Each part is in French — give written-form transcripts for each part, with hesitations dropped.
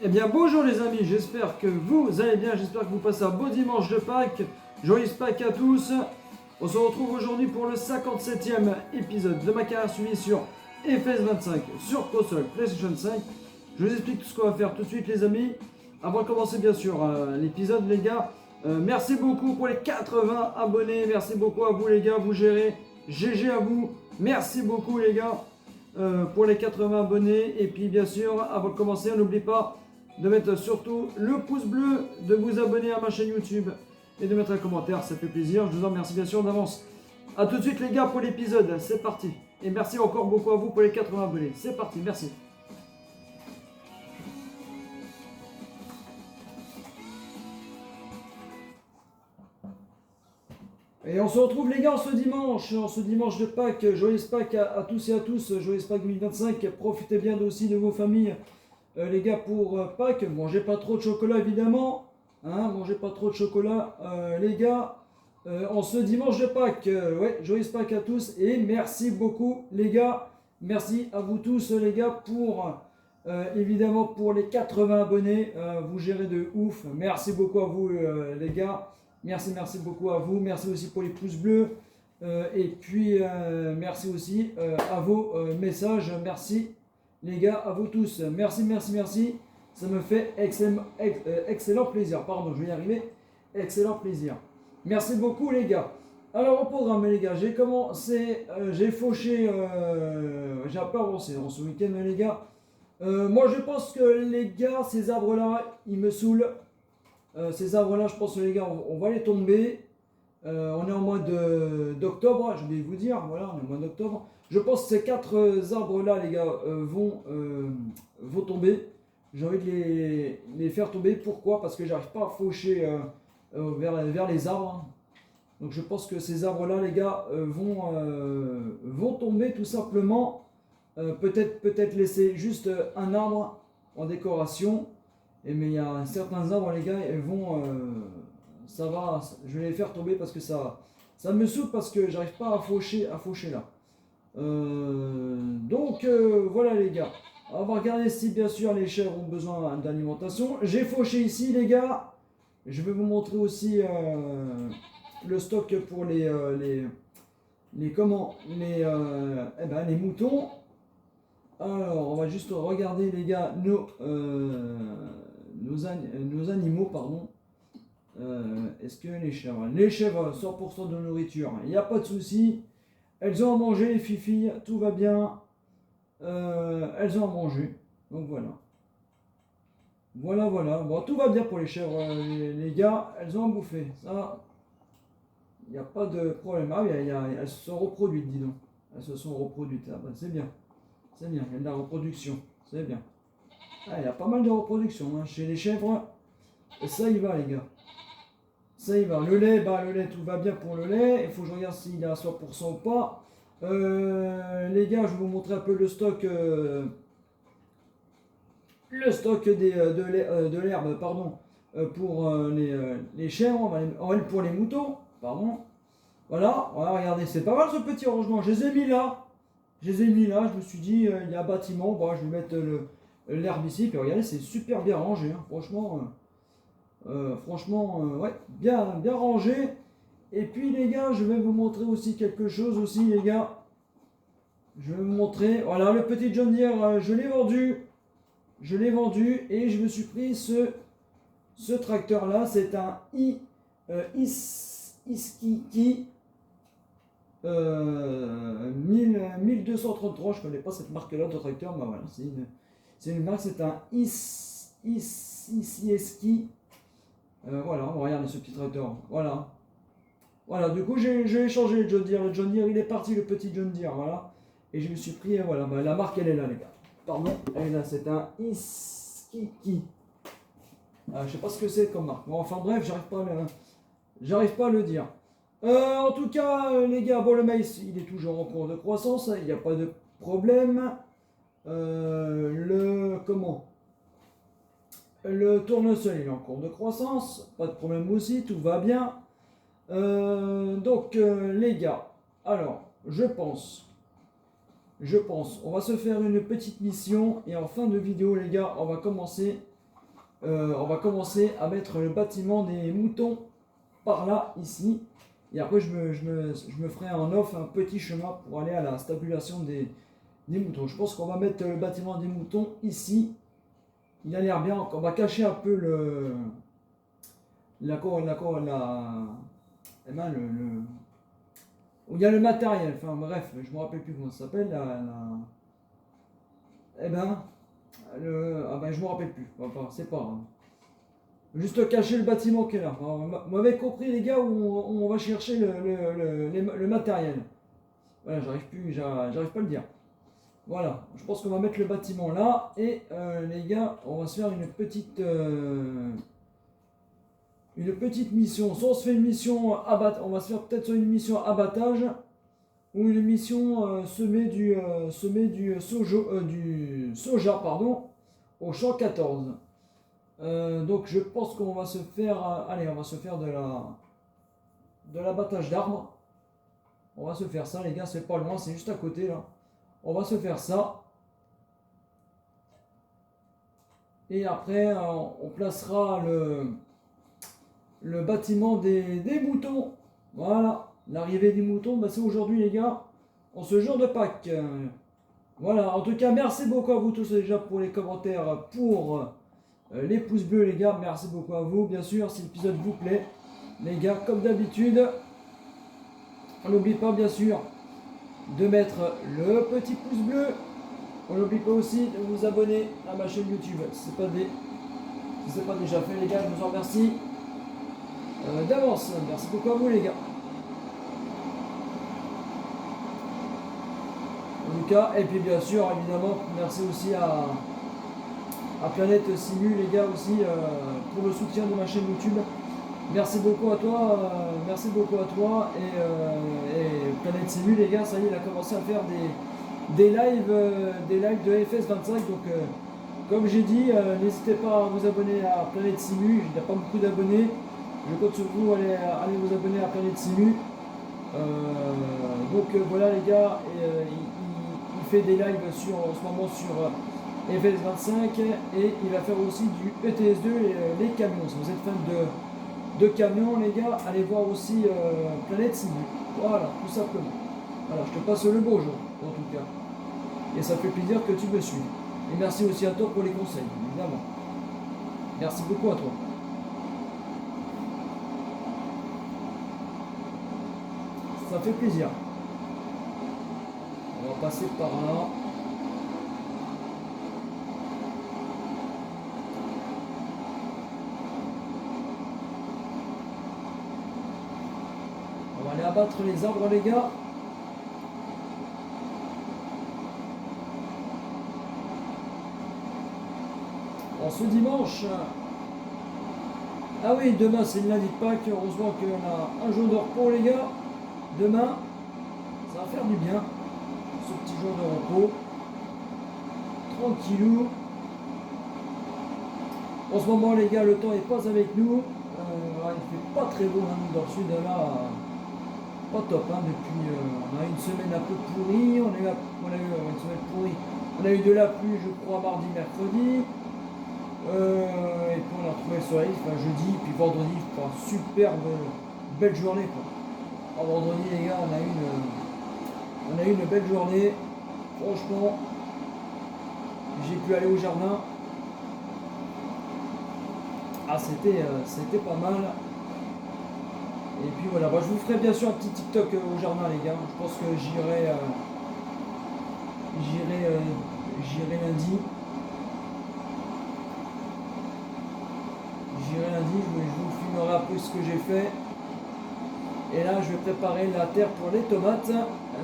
Eh bien bonjour les amis, j'espère que vous allez bien, j'espère que vous passez un beau dimanche de Pâques. Joyeuse Pâques à tous. On se retrouve aujourd'hui pour le 57e épisode de ma carrière suivie sur FS25 sur console PlayStation 5. Je vous explique tout ce qu'on va faire tout de suite les amis. Avant de commencer bien sûr l'épisode les gars, merci beaucoup pour les 80 abonnés, merci beaucoup à vous les gars, vous gérez, GG à vous, merci beaucoup les gars. Pour les 80 abonnés. Et puis bien sûr, avant de commencer, n'oubliez pas de mettre surtout le pouce bleu, de vous abonner à ma chaîne YouTube et de mettre un commentaire, ça fait plaisir. Je vous en remercie bien sûr d'avance. A tout de suite les gars pour l'épisode, c'est parti. Et merci encore beaucoup à vous pour les 80 abonnés. C'est parti, merci. Et on se retrouve les gars ce dimanche de Pâques, joyeuse Pâques à tous et à tous, joyeuse Pâques 2025, profitez bien aussi de vos familles les gars pour Pâques, mangez pas trop de chocolat évidemment, hein, mangez pas trop de chocolat les gars, en ce dimanche de Pâques, ouais, joyeuse Pâques à tous et merci beaucoup les gars, merci à vous tous les gars pour évidemment pour les 80 abonnés, vous gérez de ouf, merci beaucoup à vous les gars. Merci beaucoup à vous. Merci aussi pour les pouces bleus. Et puis, merci aussi à vos messages. Merci les gars, à vous tous. Merci. Ça me fait excellent plaisir. Pardon, je vais y arriver. Excellent plaisir. Merci beaucoup les gars. Alors, au programme les gars, j'ai commencé, j'ai fauché, j'ai un peu avancé dans ce week-end les gars. Moi, je pense que les gars, ces arbres-là, ils me saoulent. Ces arbres-là, je pense les gars, on va les tomber. On est en mois d'octobre, je vais vous dire, voilà, on est en mois d'octobre. Je pense que ces 4 arbres-là, les gars, vont tomber. J'ai envie de les faire tomber. Pourquoi? Parce que j'arrive pas à faucher vers les arbres. Donc je pense que ces arbres-là, les gars, vont tomber tout simplement. Peut-être laisser juste un arbre en décoration. Mais il y a certains arbres les gars, ils vont, ça va, je vais les faire tomber parce que ça me saoule parce que j'arrive pas à faucher là. Donc voilà les gars, on va regarder si bien sûr les chèvres ont besoin d'alimentation. J'ai fauché ici les gars, je vais vous montrer aussi le stock pour les moutons. Alors on va juste regarder les gars nos animaux, pardon. Est-ce que les chèvres 100% de nourriture, il n'y a pas de souci, elles ont à manger les filles, tout va bien, elles ont à manger, donc voilà, bon tout va bien pour les chèvres les gars, elles ont à bouffer, ça, il n'y a pas de problème, elles se sont reproduites, dis donc, elles se sont reproduites, ah, ben, c'est bien, il y a de la reproduction, c'est bien. Ah, il y a pas mal de reproduction hein, chez les chèvres. Ça y va les gars. Ça y va. Le lait, tout va bien pour le lait. Il faut que je regarde s'il est à 100% ou pas. Les gars, je vais vous montrer un peu le stock. Le stock de l'herbe, pardon. Pour les chèvres, pour les moutons, pardon. Voilà, regardez, c'est pas mal ce petit rangement. Je les ai mis là. Je me suis dit, il y a un bâtiment, bon, je vais mettre l'herbe ici, puis regardez, c'est super bien rangé, hein. Franchement, ouais, bien rangé. Et puis les gars, je vais vous montrer aussi quelque chose aussi les gars. Je vais vous montrer, voilà, le petit John Deere, je l'ai vendu et je me suis pris ce tracteur là, c'est un Iskiki 1233, je connais pas cette marque là de tracteur, mais voilà, c'est une marque, c'est un Iski. Voilà, on va regarder ce petit tracteur. Voilà, du coup j'ai changé le John Deere. Le John Deere il est parti, le petit John Deere, voilà. Et je me suis pris, voilà, la marque elle est là les gars. Pardon, elle est là, c'est un Iskiki. Je sais pas ce que c'est comme marque. Bon, enfin bref, j'arrive pas à le dire. En tout cas, les gars, bon, le maïs, il est toujours en cours de croissance, il n'y a pas de problème. Le tournesol, il est en cours de croissance, pas de problème aussi, tout va bien. Donc, les gars, alors, je pense, on va se faire une petite mission et en fin de vidéo, les gars, on va commencer on va commencer à mettre le bâtiment des moutons par là, ici. Et après, je me ferai en off un petit chemin pour aller à la stabulation des moutons. Je pense qu'on va mettre le bâtiment des moutons ici. Il a l'air bien. On va cacher un peu où il y a le matériel. Enfin bref, je me rappelle plus comment ça s'appelle. Je me rappelle plus. Enfin, c'est pas grave. Juste cacher le bâtiment qui est là. Vous m'avez compris les gars où on va chercher le matériel. Voilà, j'arrive pas à le dire. Voilà, je pense qu'on va mettre le bâtiment là. Et les gars, on va se faire une petite mission. Soit on se fait une mission on va se faire peut-être une mission abattage ou une mission semer du soja pardon, au champ 14. Donc je pense qu'on va se faire on va se faire de l'abattage d'arbres. On va se faire ça les gars, c'est pas loin, c'est juste à côté là. On va se faire ça. Et après on placera le bâtiment des moutons. Voilà, l'arrivée des moutons, c'est aujourd'hui les gars, en ce jour de Pâques. Voilà, en tout cas merci beaucoup à vous tous déjà pour les commentaires, pour les pouces bleus les gars, merci beaucoup à vous. Bien sûr, si l'épisode vous plaît, les gars, comme d'habitude, on n'oublie pas bien sûr de mettre le petit pouce bleu. On n'oublie pas aussi de vous abonner à ma chaîne YouTube si ce n'est pas déjà fait les gars, je vous en remercie d'avance. Merci beaucoup à vous les gars. En tout cas, et puis bien sûr, évidemment, merci aussi à Planète Simu les gars aussi pour le soutien de ma chaîne YouTube. Merci beaucoup à toi, et Planète Simu les gars, ça y est, il a commencé à faire des lives de FS25. Donc comme j'ai dit, n'hésitez pas à vous abonner à Planète Simu, il n'y a pas beaucoup d'abonnés. Je compte sur vous, allez vous abonner à Planète Simu. Voilà les gars, il fait des lives en ce moment sur FS25 et il va faire aussi du ETS2 et les camions. Si vous êtes fan de camions les gars, allez voir aussi Planète Simu. Voilà, tout simplement. Voilà, je te passe le bonjour en tout cas. Et ça fait plaisir que tu me suives. Et merci aussi à toi pour les conseils, évidemment. Merci beaucoup à toi. Ça fait plaisir. On va passer par là. On va aller abattre les arbres les gars. En ce dimanche. Ah oui, demain c'est le lundi de Pâques. Heureusement qu'on a un jour de repos les gars. Demain, ça va faire du bien, ce petit jour de repos, tranquillou. En ce moment les gars, le temps n'est pas avec nous, il fait pas très beau hein, dans le sud, là, pas top, hein, depuis, on a eu une semaine un peu pourrie, on a eu une semaine pourrie, on a eu de la pluie je crois mardi, mercredi, et puis on a retrouvé le soleil, jeudi, puis vendredi, superbe, belle journée quoi. Vendredi les gars, on a eu une belle journée. Franchement, j'ai pu aller au jardin. Ah c'était pas mal. Et puis voilà, je vous ferai bien sûr un petit TikTok au jardin les gars. Je pense que j'irai lundi. J'irai lundi, je vous filmerai un peu ce que j'ai fait. Et là, je vais préparer la terre pour les tomates. Ça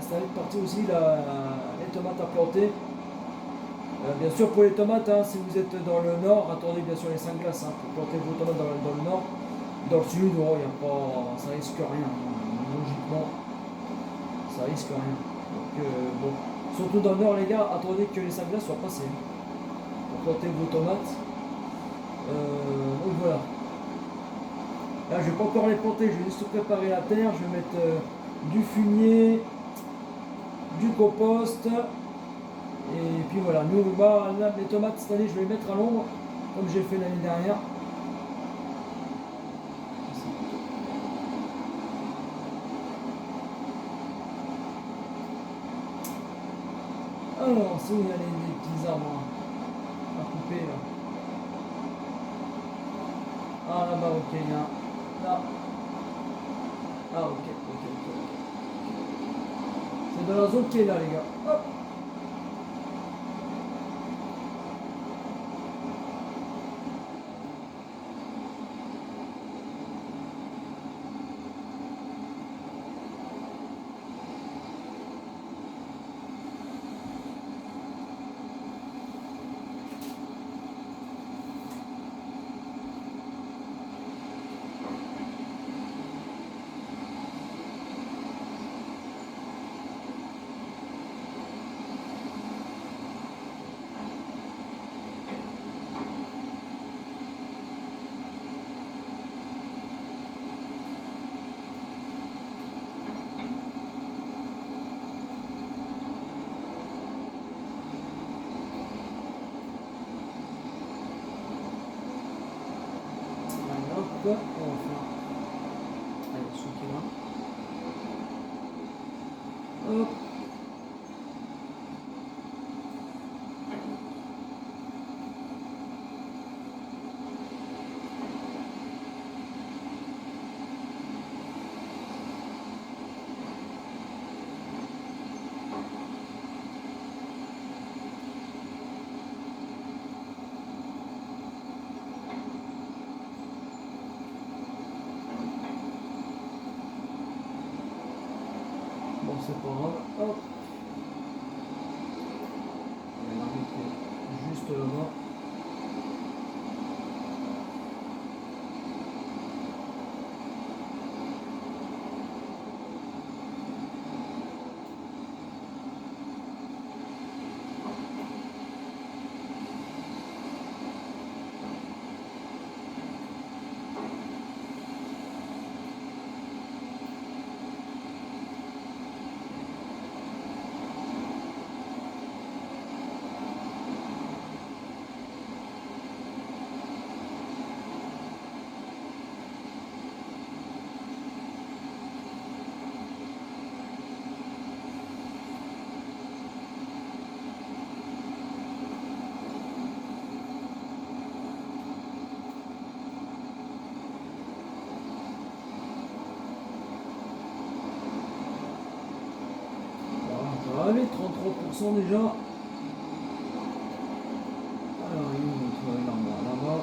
va être parti aussi, les tomates à planter. Bien sûr, pour les tomates, hein, si vous êtes dans le nord, attendez bien sûr les 5 glaces pour planter vos tomates dans le nord. Dans le sud, ça risque rien. Logiquement, ça risque rien. Donc, surtout dans le nord, les gars, attendez que les 5 glaces soient passées pour planter vos tomates. Donc voilà. Là, je ne vais pas encore les planter, je vais juste préparer la terre, je vais mettre du fumier, du compost, et puis voilà. Nous, là, les tomates cette année, je vais les mettre à l'ombre, comme j'ai fait l'année dernière. Alors, c'est où il y a les petits arbres à couper là? Ah là-bas, ok, il y a là. Ah ok, ok, ok, ok. C'est dans la zone qui est là les gars. Hop. Hop, on va faire. Allez, celui qui est là. Hop. Bon, c'est pas grave. Hop. On va l'arrêter juste là-bas. Allez, 33% déjà. Alors, il est où notre l'arbre là-bas?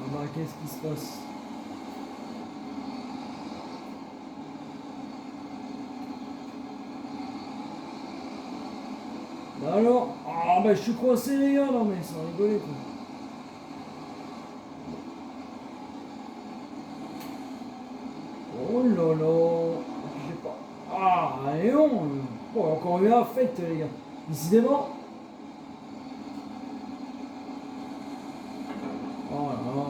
Ah bah, qu'est-ce qui se passe? Bah alors, ah bah je suis coincé les gars, non mais sans rigoler quoi. Oh là là, j'ai pas. Ah, allez on. Bon, encore eu un fête les gars. Décidément. Oh là là.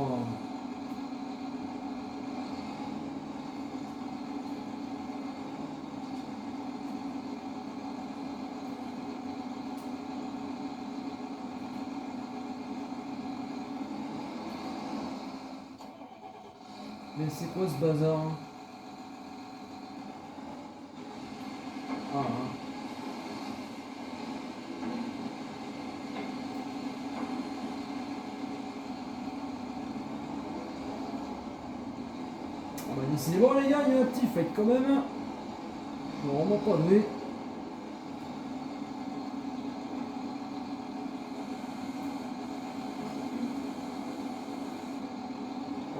Mais c'est quoi ce bazar hein? Ah, hein. Ah bah décidément les gars, il y a un petit fête quand même. Je suis vraiment pas doué.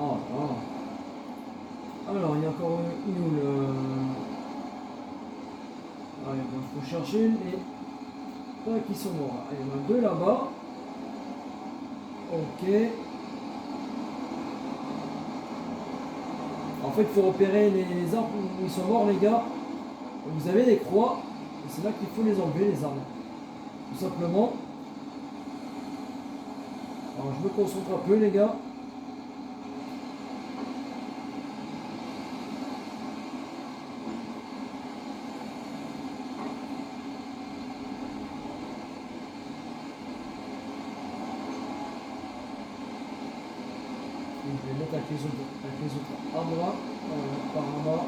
Oh là. Alors, il y a encore une où le. Allez, il faut chercher les pas qui sont morts. Allez, il y en a deux là-bas. Ok. En fait, il faut repérer les arbres où ils sont morts, les gars. Vous avez des croix, et c'est là qu'il faut les enlever, les arbres. Tout simplement. Alors, je me concentre un peu, les gars. Je vais mettre avec les autres arbres là, par en bas.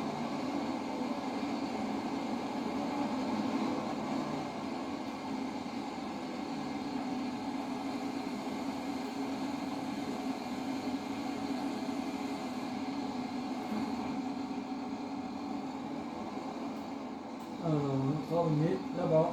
Alors, on va travailler là-bas.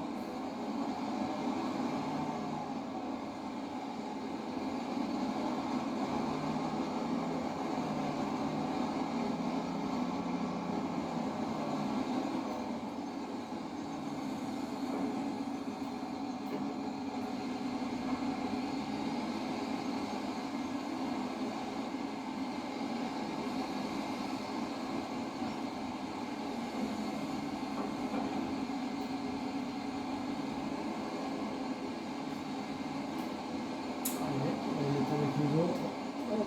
Allez, on va mettre avec les autres. Hop.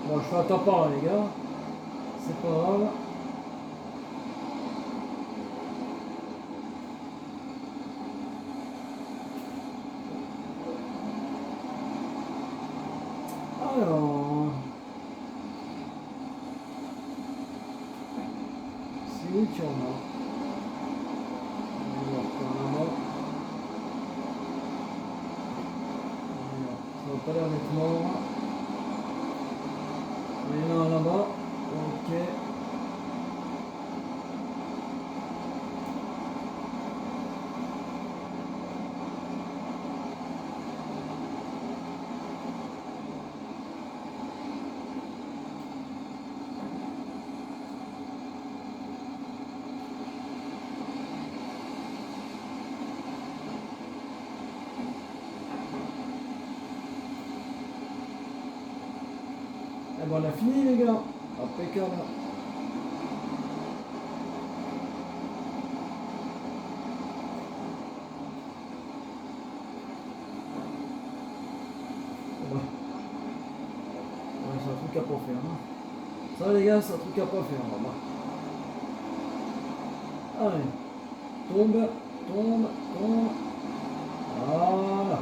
Bon, je fais un tapin là, les gars. C'est pas grave. Alors, c'est où qu'il y en a? On va voir par là-bas. Alors, ça va pas l'air d'être mort. Il y en a un là-bas. Ok. Eh ben, on a fini, les gars. Impeccable. Ouais. Ouais, c'est un truc à pas faire. Hein. Ça, les gars, c'est un truc à pas faire. Là-bas. Allez. Tombe, tombe, tombe. Voilà.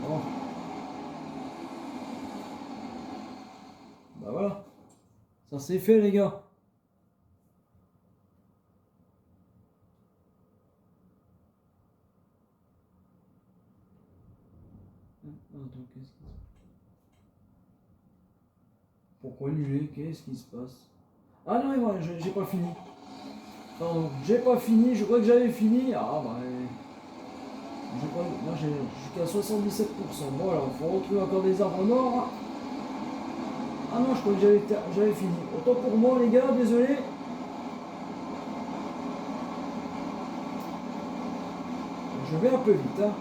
Bon. Bah voilà. Ça c'est fait, les gars. Attends, qu'est-ce qui se passe? Pourquoi annuler? Qu'est-ce qui se passe? Ah non, ouais, j'ai pas fini. Pardon, j'ai pas fini. Je crois que j'avais fini. Ah bah. Moi j'ai jusqu'à 77%. Bon alors, il faut retrouver encore des arbres morts. Ah non, je crois que j'avais fini. Autant pour moi, les gars, désolé. Je vais un peu vite, hein.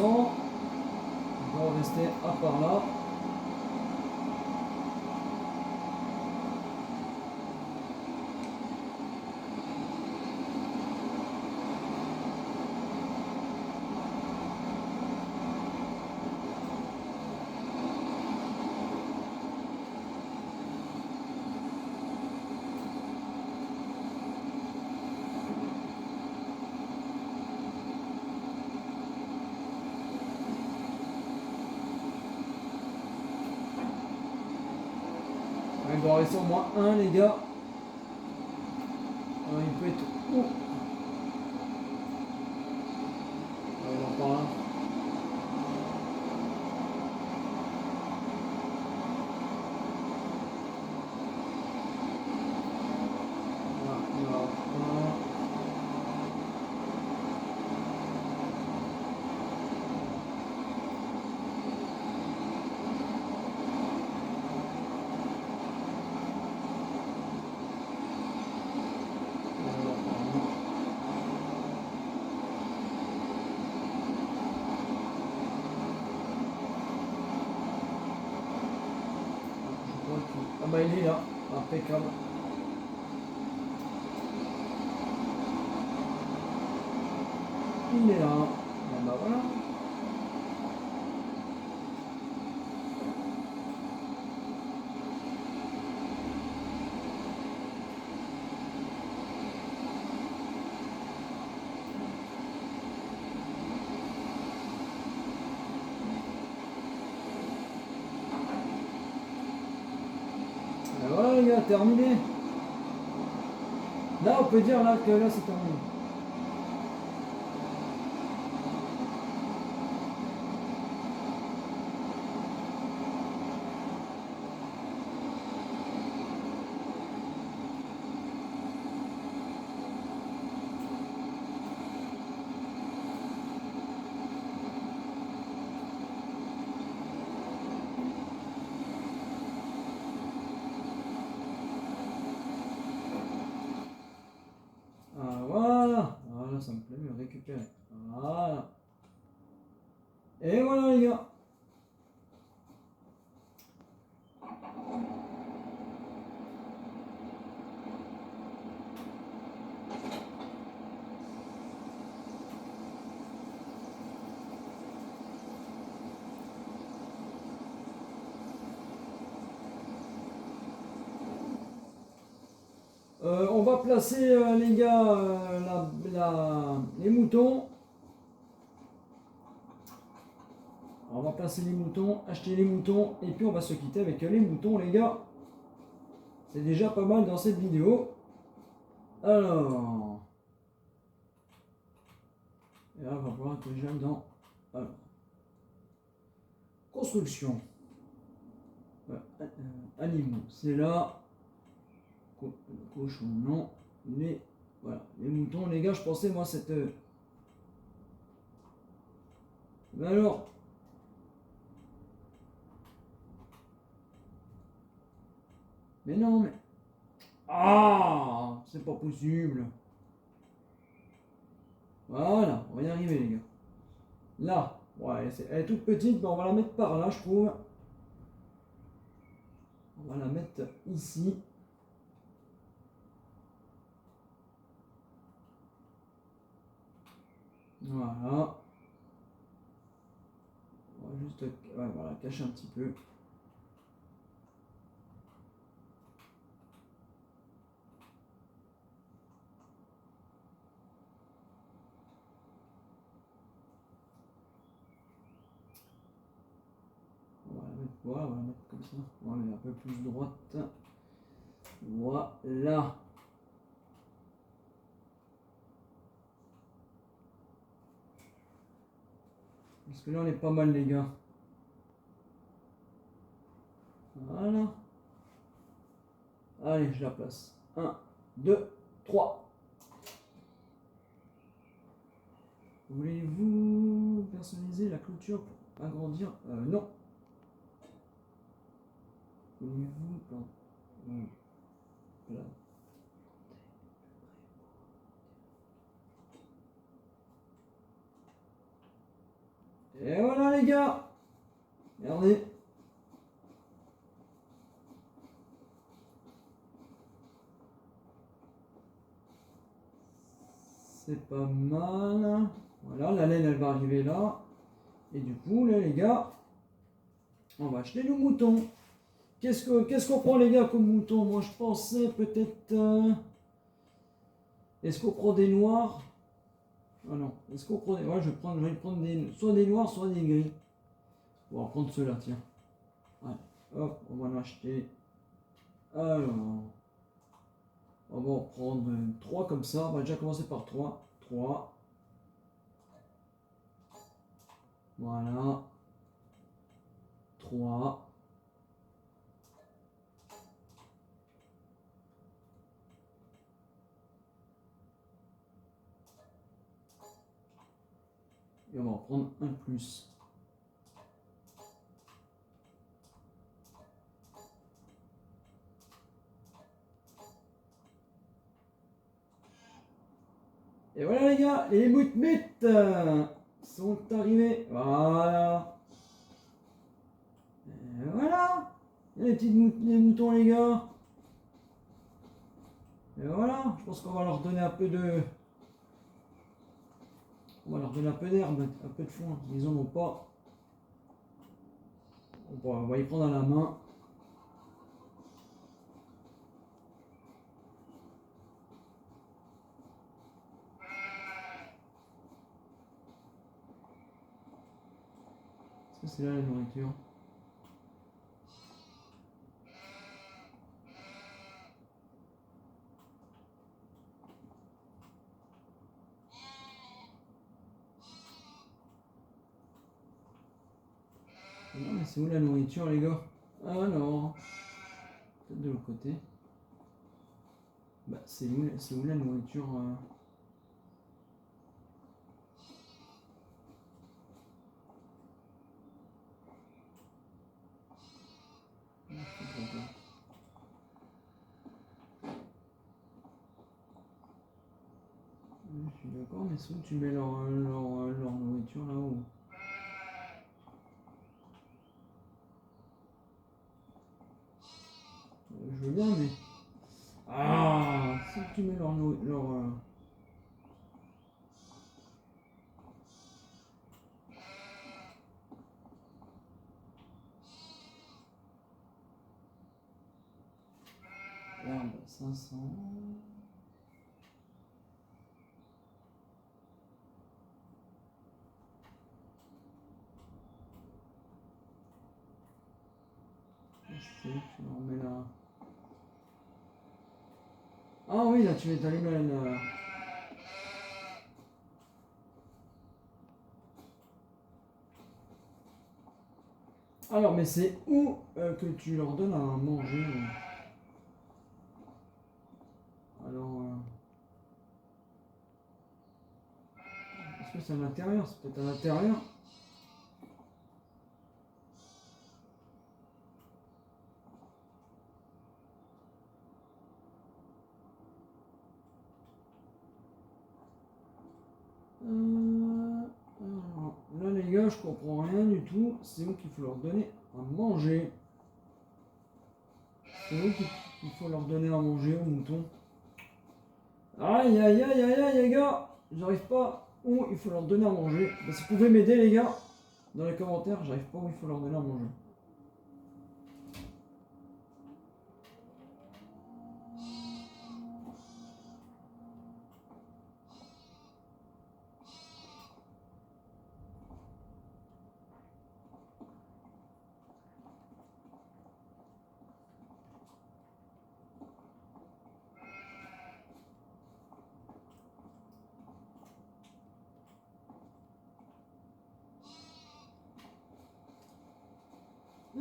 On va rester à part là. il doit rester au moins un, les gars. Il peut être où? Il en parle un. Ah bah il est là, impeccable. Il est là. Ah bah voilà. Et voilà les gars, terminé. Là on peut dire là que là c'est terminé. Ah, voilà. Voilà, ça me plaît mieux récupérer. Voilà. Et voilà les gars. On va placer les gars les moutons. On va placer les moutons, acheter les moutons et puis on va se quitter avec les moutons les gars. C'est déjà pas mal dans cette vidéo. Alors. Et là, on va voir que j'aime dans. Alors. Construction. Animaux. C'est là. Cochon, non. Voilà. Les moutons, les gars, je pensais moi cette. Mais alors. Mais non, mais. Ah, c'est pas possible. Voilà, on va y arriver les gars. Là, ouais, elle est toute petite, mais on va la mettre par là, je trouve. On va la mettre ici. Voilà. On va juste voilà, cacher un petit peu. Voilà, on va la mettre comme ça. On va la mettre un peu plus droite. Voilà. Parce que là, on est pas mal, les gars. Voilà. Allez, je la place. 1, 2, 3. Voulez-vous personnaliser la clôture pour agrandir? Non. Voulez-vous pas? Voilà. Et voilà les gars. Regardez. C'est pas mal. Voilà, la laine elle va arriver là. Et du coup là les gars, on va acheter le mouton. Qu'est-ce qu'on prend les gars comme mouton? Moi je pensais peut-être... Est-ce qu'on prend des noirs? Ah non. Est-ce qu'on prend des... Ouais, je vais prendre soit des noirs, soit des gris. On va prendre ceux-là, tiens. Allez, hop, on va en acheter. Alors, on va en prendre 3 comme ça. On va déjà commencer par 3. 3. Voilà. 3. Et on va en prendre un de plus. Et voilà les gars, les moutmites sont arrivés. Voilà. Et voilà. Les petits moutons les gars. Et voilà, je pense qu'on va leur donner un peu de... On va leur donner un peu d'herbe, un peu de foin. Ils en ont pas. On va y prendre à la main. Est-ce que c'est là la nourriture? Non mais c'est où la nourriture les gars? Ah non. Peut-être de l'autre côté. Bah c'est où la nourriture Je suis d'accord, mais c'est où tu mets leur nourriture là-haut? Je veux bien, mais... Ah, c'est où tu mets leur. Herbe, 500. C'est où tu leur mets là? Ah oui, là tu mets ta lumière. Alors, mais c'est où que tu leur donnes à manger Alors, est-ce que c'est à l'intérieur? C'est peut-être à l'intérieur. Alors, là les gars, je comprends rien du tout. C'est où qu'il faut leur donner à manger? C'est où qu'il faut leur donner à manger aux moutons? Aïe aïe aïe aïe aïe les gars, j'arrive pas où il faut leur donner à manger. Bah, si vous pouvez m'aider les gars, dans les commentaires, j'arrive pas où il faut leur donner à manger.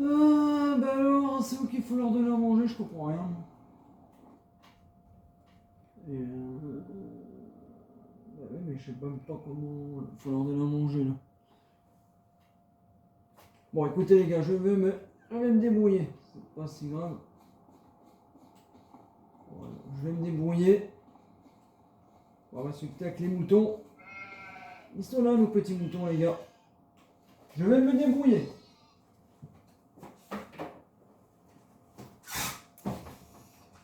Ah, bah alors, c'est où qu'il faut leur donner à manger, je comprends rien. Et bah ouais, mais je sais même pas comment il faut leur donner à manger là. Bon, écoutez les gars, je vais me débrouiller. C'est pas si grave. Voilà, je vais me débrouiller. On va s'occuper avec les moutons. Ils sont là, nos petits moutons, les gars. Je vais me débrouiller.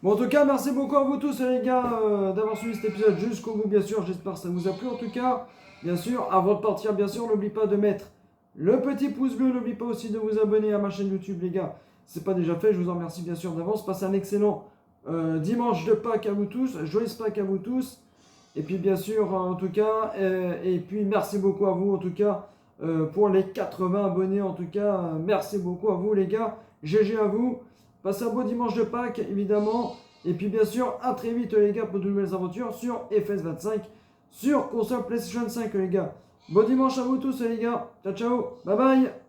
Bon, en tout cas, merci beaucoup à vous tous, les gars, d'avoir suivi cet épisode jusqu'au bout, bien sûr. J'espère que ça vous a plu, en tout cas. Bien sûr, avant de partir, bien sûr, n'oublie pas de mettre le petit pouce bleu. N'oublie pas aussi de vous abonner à ma chaîne YouTube, les gars. C'est pas déjà fait, je vous en remercie, bien sûr, d'avance. Passez un excellent dimanche de Pâques à vous tous. Joyeuse Pâques à vous tous. Et puis, bien sûr, en tout cas, et puis, merci beaucoup à vous, en tout cas, pour les 80 abonnés, en tout cas. Merci beaucoup à vous, les gars. GG à vous. Passez un beau dimanche de Pâques, évidemment. Et puis bien sûr, à très vite les gars pour de nouvelles aventures sur FS25, sur console PlayStation 5 les gars. Bon dimanche à vous tous les gars. Ciao ciao. Bye bye.